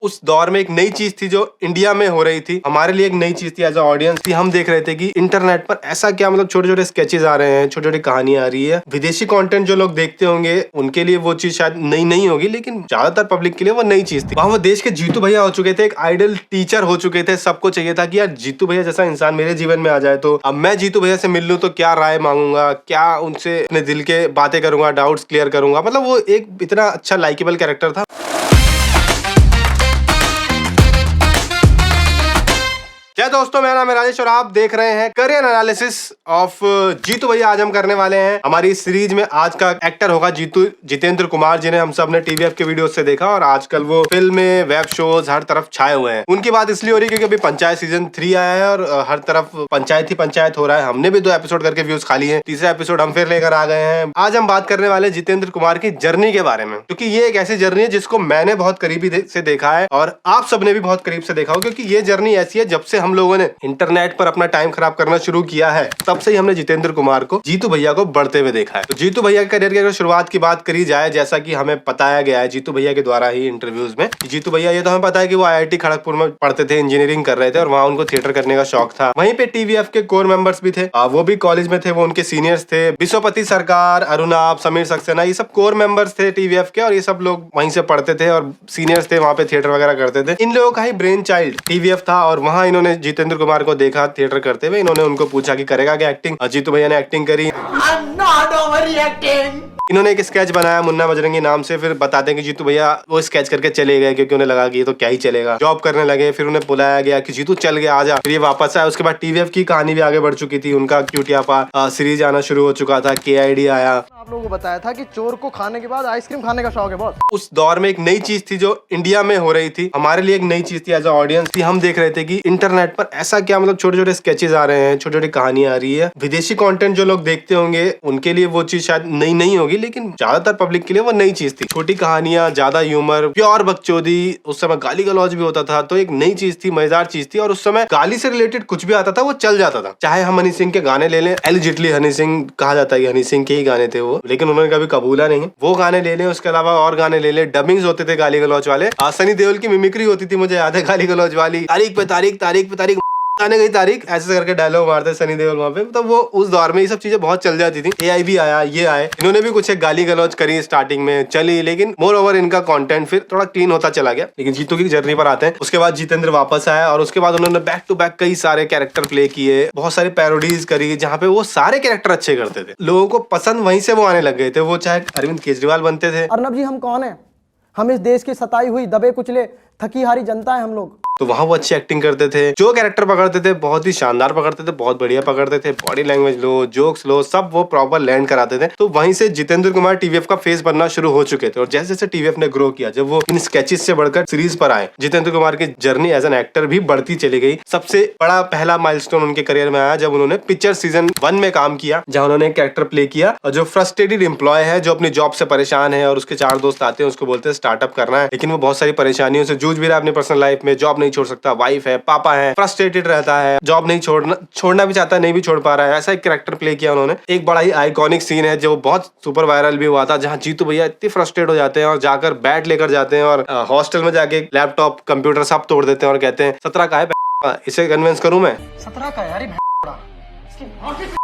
उस दौर में एक नई चीज थी जो इंडिया में हो रही थी, हमारे लिए एक नई चीज थी एज अ ऑडियंस थी। हम देख रहे थे कि इंटरनेट पर ऐसा क्या, मतलब छोटे छोटे स्केचेस आ रहे हैं, छोटी छोटी कहानियां आ रही है। विदेशी कंटेंट जो लोग देखते होंगे उनके लिए वो चीज शायद नई नहीं होगी, लेकिन ज्यादातर पब्लिक के लिए वो नई चीज थी। वहां वो देश के जीतू भैया हो चुके थे, एक आइडल टीचर हो चुके थे। सबको चाहिए था कि यार जीतू भैया जैसा इंसान मेरे जीवन में आ जाए, तो अब मैं जीतू भैया से मिल लूं तो क्या राय मांगूंगा, क्या उनसे अपने दिल के बातें करूंगा, डाउट्स क्लियर करूंगा। मतलब वो एक इतना अच्छा लाइकेबल कैरेक्टर था। क्या दोस्तों, मेरा नाम है राजेश और आप देख रहे हैं करियर एनालिसिस ऑफ जीतू भैया। आज हम करने वाले हैं हमारी सीरीज में, आज का एक्टर होगा जितेंद्र कुमार, जिन्हें हम सब ने टीवीएफ के वीडियो से देखा और आजकल वो फिल्में, वेब शोज हर तरफ छाए हुए हैं। उनकी बात इसलिए हो रही है क्योंकि अभी पंचायत सीजन 3 आया है और हर तरफ पंचायत ही पंचायत हो रहा है। हमने भी 2 एपिसोड करके व्यूज खा लिए हैं, तीसरा एपिसोड हम फिर लेकर आ गए हैं। आज हम बात करने वाले जितेंद्र कुमार की जर्नी के बारे में, क्योंकि ये एक ऐसी जर्नी है जिसको मैंने बहुत करीबी से देखा है और आप सबने भी बहुत करीब से देखा हो, क्योंकि ये जर्नी ऐसी है जब से हम लोगों ने इंटरनेट पर अपना टाइम खराब करना शुरू किया है, तब से ही हमने जितेंद्र कुमार को, जीतू भैया को बढ़ते हुए देखा है। तो जीतू भैया के करियर की शुरुआत की बात करी जाए, जैसा कि हमें बताया गया है जीतू भैया के द्वारा ही इंटरव्यूज में, जीतू भैया, ये तो हमें पता है कि वो आईआईटी खड़गपुर में पढ़ते थे, इंजीनियरिंग कर रहे थे और वहाँ उनको थिएटर करने का शौक था। वहीं पे टीवीएफ के कोर मेंबर्स भी थे, वो भी कॉलेज में थे, वो उनके सीनियर्स थे। विश्वपति सरकार, अरुणाब, समीर सक्सेना, ये सब कोर मेंबर्स थे टीवीएफ के और ये सब लोग वहीं से पढ़ते थे और सीनियर्स थे, वहाँ पे थिएटर वगैरह करते थे। इन लोगों का ही ब्रेन चाइल्ड टीवीएफ था और वहाँ इन्होंने जितेंद्र कुमार को देखा थिएटर करते हुए। इन्होंने उनको पूछा कि करेगा क्या एक्टिंग, जीतू भैया ने एक्टिंग करी। इन्होंने एक स्केच बनाया मुन्ना बजरंगी नाम से, फिर बताते हैं कि जीतू भैया वो स्केच करके चले गए क्योंकि उन्हें लगा कि ये तो क्या ही चलेगा। जॉब करने लगे, फिर उन्हें बुलाया गया कि जीतू चल गया, आजा। फिर ये वापस आया। उसके बाद टीवीएफ की कहानी भी आगे बढ़ चुकी थी, उनका क्यूटियापा सीरीज आना शुरू हो चुका था, केआईडी आया। आप लोगों को बताया था कि चोर को खाने के बाद आइसक्रीम खाने का शौक है बहुत। उस दौर में एक नई चीज थी जो इंडिया में हो रही थी, हमारे लिए एक नई चीज थी एज अ ऑडियंस थी। हम देख रहे थे कि इंटरनेट पर ऐसा क्या, मतलब छोटे छोटे स्केचेस आ रहे हैं, छोटी छोटी कहानियां आ रही है। विदेशी कंटेंट जो लोग देखते होंगे उनके लिए वो चीज शायद नई नहीं होगी, लेकिन ज्यादातर पब्लिक के लिए वो नई चीज थी। छोटी कहानियां, ज्यादा ह्यूमर, प्योर बकचोदी, उस समय गाली गलौज भी होता था, तो एक नई चीज थी, मजेदार चीज थी। और उस समय गाली से रिलेटेड कुछ भी आता था वो चल जाता था। चाहे हम हनी सिंह के गाने ले लें, एलिजिटली हनी सिंह कहा जाता है, हनी सिंह के ही गाने थे वो, लेकिन उन्होंने कभी कबूला नहीं है। वो गाने ले लें, उसके अलावा और गाने ले लें, डबिंग्स होते थे गाली गलौज वाले। सनी देओल की मिमिक्री होती थी, मुझे याद है, गाली गलौज वाली, तारीख पे तारीख, तारीख पे तारीख, आने गई तारीख, ऐसे करके डायलॉग मारते सनी देओल वहाँ पे। तो वो उस दौर में ये सब चीजें बहुत चल जाती थी। एआई भी आया, ये आए, इन्होंने भी कुछ एक गाली गलौज करी स्टार्टिंग में, चली, लेकिन मोर ओवर इनका कंटेंट फिर थोड़ा क्लीन होता चला गया। लेकिन जीतू की जर्नी पर आते हैं। उसके बाद जितेंद्र वापस आया और उसके बाद उन्होंने बैक टू बैक कई सारे कैरेक्टर प्ले किए, बहुत सारी पैरोडीज करी, जहाँ पे वो सारे कैरेक्टर अच्छे करते थे, लोगों को पसंद वहीं से वो आने लग गए थे। वो चाहे अरविंद केजरीवाल बनते थे। अर्नब जी, हम कौन है? हम इस देश की सताई हुई, दबे कुचले, थकी हारी जनता है हम लोग। तो वहां वो अच्छी एक्टिंग करते थे, जो कैरेक्टर पकड़ते थे बहुत ही शानदार पकड़ते थे, बहुत बढ़िया पकड़ते थे। बॉडी लैंग्वेज लो, जोक्स लो, सब वो प्रॉपर लैंड कराते थे। तो वहीं से जितेंद्र कुमार टीवीएफ का फेस बनना शुरू हो चुके थे और जैसे जैसे टीवीएफ ने ग्रो किया, जब वो इन स्केचेस से बढ़कर सीरीज पर आए, जितेंद्र कुमार की जर्नी एज एन एक्टर भी बढ़ती चली गई। सबसे बड़ा पहला माइलस्टोन उनके करियर में आया जब उन्होंने पिक्चर सीजन 1 में काम किया, जहां उन्होंने एक कैरेक्टर प्ले किया और जो फ्रस्ट्रेटेड एम्प्लॉय है, जो अपनी जॉब से परेशान है और उसके 4 दोस्त आते हैं, उसको बोलते हैं स्टार्टअप करना है, लेकिन वो बहुत सारी परेशानियों से जूझ भी रहा है अपनी पर्सनल लाइफ में। जॉब नहीं छोड़ सकता, वाइफ है, पापा है, फ्रस्ट्रेटेड रहता है, जॉब नहीं छोड़ना भी चाहता है, नहीं भी छोड़ पा रहा है। ऐसा एक कैरेक्टर प्ले किया उन्होंने। एक बड़ा ही आइकॉनिक सीन है जो बहुत सुपर वायरल भी हुआ था, जहां जीतू भैया इतने फ्रस्ट्रेट हो जाते हैं और जाकर बैट लेकर जाते हैं और हॉस्टल में जाके लैपटॉप, कंप्यूटर सब तोड़ देते हैं और कहते हैं 17 का है, इसे कन्विंस करूं मैं? 17 का यार,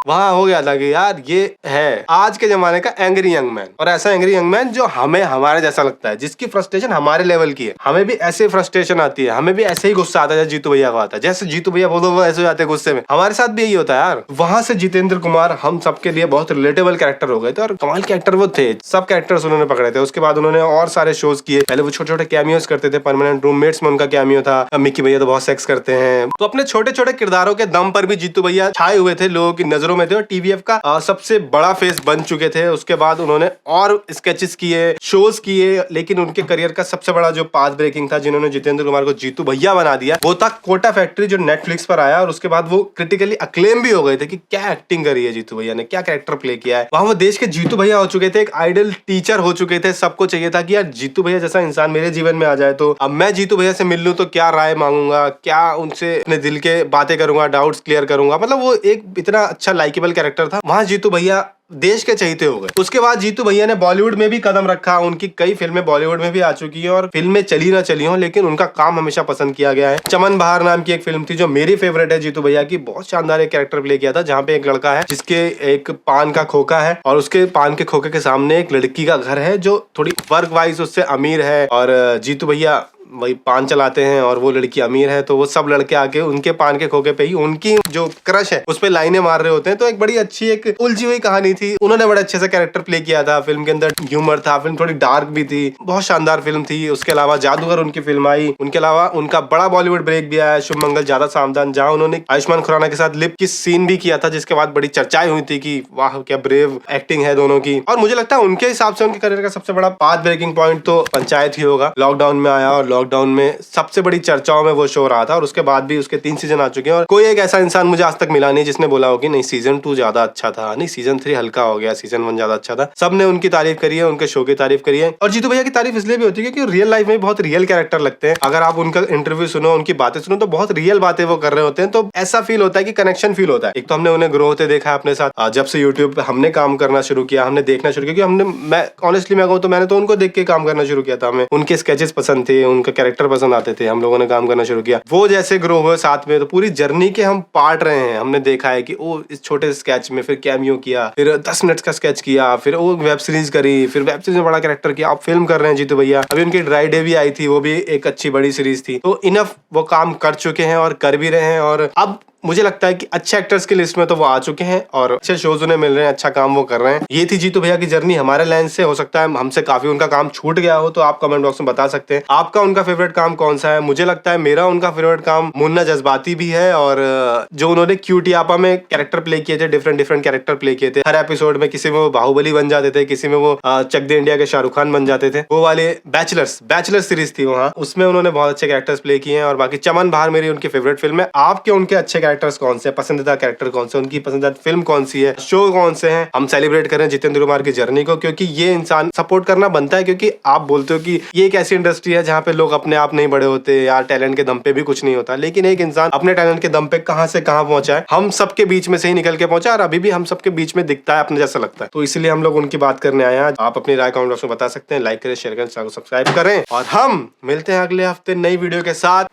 वहां हो गया था कि यार ये है आज के जमाने का एंग्री यंग मैन, और ऐसा एंग्री यंग मैन जो हमें हमारे जैसा लगता है, जिसकी फ्रस्ट्रेशन हमारे लेवल की है। हमें भी ऐसे फ्रस्ट्रेशन आती है, हमें भी ऐसे ही गुस्सा आता है जैसे जीतू भैया को आता है। जैसे जीतू भैया बोलो वो ऐसे हो जाते हैं गुस्से में, हमारे साथ भी यही होता है यार। वहां से जितेंद्र कुमार हम सबके लिए बहुत रिलेटेबल कैरेक्टर हो गए थे और कमाल के एक्टर वो थे। सब कैरेक्टर्स उन्होंने पकड़े थे। उसके बाद उन्होंने और सारे शोज किए। पहले वो छोटे छोटे कैमियोज करते थे, परमानेंट रूममेट्स में उनका कैमियो था, मिक्की भैया तो बहुत सेक्स करते हैं। तो अपने छोटे छोटे किरदारों के दम पर भी जीतू भैया छाए हुए थे, लोगों की नजरों में थे और टीवीएफ का सबसे बड़ा फेस बन चुके थे। उसके बाद उन्होंने और स्केचेस किए, शोज किए, लेकिन उनके करियर का सबसे बड़ा जो पाथ ब्रेकिंग था, जिन्होंने जितेंद्र कुमार को जीतू भैया बना दिया, वो था कोटा फैक्ट्री, जो नेटफ्लिक्स पर आया। और उसके बाद वो क्रिटिकली अक्लेम भी हो गए थे कि क्या एक्टिंग करी है जीतू भैया ने, क्या कैरेक्टर प्ले किया है। वहां वो देश के जीतू भैया हो चुके थे, एक आइडल टीचर हो चुके थे। सबको चाहिए था कि यार जीतू भैया जैसा इंसान मेरे जीवन में आ जाए, तो अब मैं जीतू भैया से मिल लूं तो क्या राय मांगूंगा, क्या उनसे अपने दिल के बातें करूंगा, डाउट्स क्लियर करूंगा। मतलब वो एक इतना अच्छा लाइकेबल कैरेक्टर था। वहां जीतू भैया देश के चहीते हो गए। उसके बाद जीतू भैया ने बॉलीवुड में भी कदम रखा, उनकी कई फिल्में बॉलीवुड में भी आ चुकी हैं और फिल्में चली ना चली हो, लेकिन उनका काम हमेशा पसंद किया गया है। चमन बहार नाम की एक फिल्म थी जो मेरी फेवरेट है जीतू भैया की, बहुत शानदार एक कैरेक्टर प्ले किया था, जहाँ पे एक लड़का है जिसके एक पान का खोखा है और उसके पान के खोखे के सामने एक लड़की का घर है जो थोड़ी वर्क वाइज उससे अमीर है, और जीतू भैया वही पान चलाते हैं और वो लड़की अमीर है, तो वो सब लड़के आके उनके पान के खोखे पे ही उनकी जो क्रश है उस पे लाइनें मार रहे होते हैं। तो एक बड़ी अच्छी एक उलझी हुई कहानी थी, उन्होंने बड़े अच्छे से कैरेक्टर प्ले किया था। फिल्म के अंदर ह्यूमर था, फिल्म थोड़ी डार्क भी थी, बहुत शानदार फिल्म थी। उसके अलावा जादूगर उनकी फिल्म आई, उनके अलावा उनका बड़ा बॉलीवुड ब्रेक भी आया, शुभ मंगल ज्यादा सावधान, जहाँ उन्होंने आयुष्मान खुराना के साथ लिप किस सीन भी किया था, जिसके बाद बड़ी चर्चाएं हुई थी कि वाह क्या ब्रेव एक्टिंग है दोनों की। और मुझे लगता है उनके हिसाब से उनके करियर का सबसे बड़ा पाथ ब्रेकिंग पॉइंट तो पंचायत ही होगा। लॉकडाउन में आया और लॉकडाउन में सबसे बड़ी चर्चाओं में वो शो रहा था, और उसके बाद भी उसके 3 सीजन आ चुके हैं और कोई एक ऐसा इंसान मुझे आज तक मिला नहीं जिसने बोला हो कि नहीं सीजन 2 ज्यादा अच्छा था, नहीं सीजन 3 हल्का हो गया, सीजन 1 ज्यादा अच्छा था। सबने उनकी तारीफ करी है, उनके शो की तारीफ करी है। और जीतू भैया की तारीफ इसलिए भी होती है क्योंकि रियल लाइफ में बहुत रियल कैरेक्टर लगते हैं। अगर आप उनका इंटरव्यू सुनो, उनकी बातें सुनो, तो बहुत रियल बातें वो कर रहे होते हैं, तो ऐसा फील होता है कि कनेक्शन फील होता है। एक तो हमने उन्हें ग्रो होते देखा है अपने साथ, जब से यूट्यूब पे हमने काम करना शुरू किया, हमने देखना शुरू किया, मैं ऑनेस्टली मैं कहूँ तो मैंने तो उनको देख के काम करना शुरू किया था। हमें उनके स्केचेस पसंद थे, उनके कैरेक्टर पसंद आते थे, हम लोगों ने काम करना शुरू किया। वो जैसे ग्रो हुए साथ में, तो पूरी जर्नी के हम पार्ट रहे हैं। हमने देखा है कि वो इस छोटे स्केच में फिर कैमियो किया, फिर 10 मिनट का स्केच किया, फिर वो वेब सीरीज करी, फिर वेब सीरीज में बड़ा कैरेक्टर किया, आप फिल्म कर रहे हैं जीतू भैया। अभी उनकी ड्राई डे भी आई थी, वो भी एक अच्छी बड़ी सीरीज थी। तो इनफ वो काम कर चुके हैं और कर भी रहे हैं, और अब मुझे लगता है कि अच्छे एक्टर्स की लिस्ट में तो वो आ चुके हैं और अच्छे शोज उन्हें मिल रहे हैं, अच्छा काम वो कर रहे हैं। ये थी जीतू भैया की जर्नी हमारे लेंस से। हो सकता है हमसे काफी उनका काम छूट गया हो, तो आप कमेंट बॉक्स में बता सकते हैं आपका उनका फेवरेट काम कौन सा है। मुझे लगता है मेरा उनका फेवरेट काम मुन्ना जज्बाती भी है, और जो उन्होंने क्यूटियापा में कैरेक्टर प्ले किए थे, डिफरेंट कैरेक्टर प्ले किए थे हर एपिसोड में। किसी में वो बाहुबली बन जाते थे, किसी में वो चक दे इंडिया के शाहरुख खान बन जाते थे। वो वाले बैचलर सीरीज थी वहाँ, उसमें उन्होंने बहुत अच्छे कैरेक्टर्स प्ले किए हैं। और बाकी चमन बहार मेरी उनकी फेवरेट फिल्म है। आपके उनके अच्छे कैरेक्टर्स कौन से, पसंदीदा कैरेक्टर कौन से, उनकी पसंदीदा फिल्म कौन सी है, शो कौन से हैं। हम सेलिब्रेट करें जितेंद्र कुमार की जर्नी को, क्योंकि ये इंसान सपोर्ट करना बनता है, क्योंकि आप बोलते हो कि ये एक ऐसी इंडस्ट्री है जहाँ पे लोग अपने आप नहीं बड़े होते यार, टैलेंट के दम पे भी कुछ नहीं होता, लेकिन एक इंसान अपने टैलेंट के दम पे कहां से कहां पहुंचा है, हम सबके बीच में से ही निकल के पहुंचा, और अभी भी हम सबके बीच में दिखता है अपने जैसा लगता है। तो इसलिए हम लोग उनकी बात करने आए हैं। आप अपनी राय कमेंट बॉक्स में बता सकते हैं, लाइक करें, शेयर करें, सब्सक्राइब करें, और हम मिलते हैं अगले हफ्ते नई वीडियो के साथ।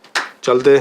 चलते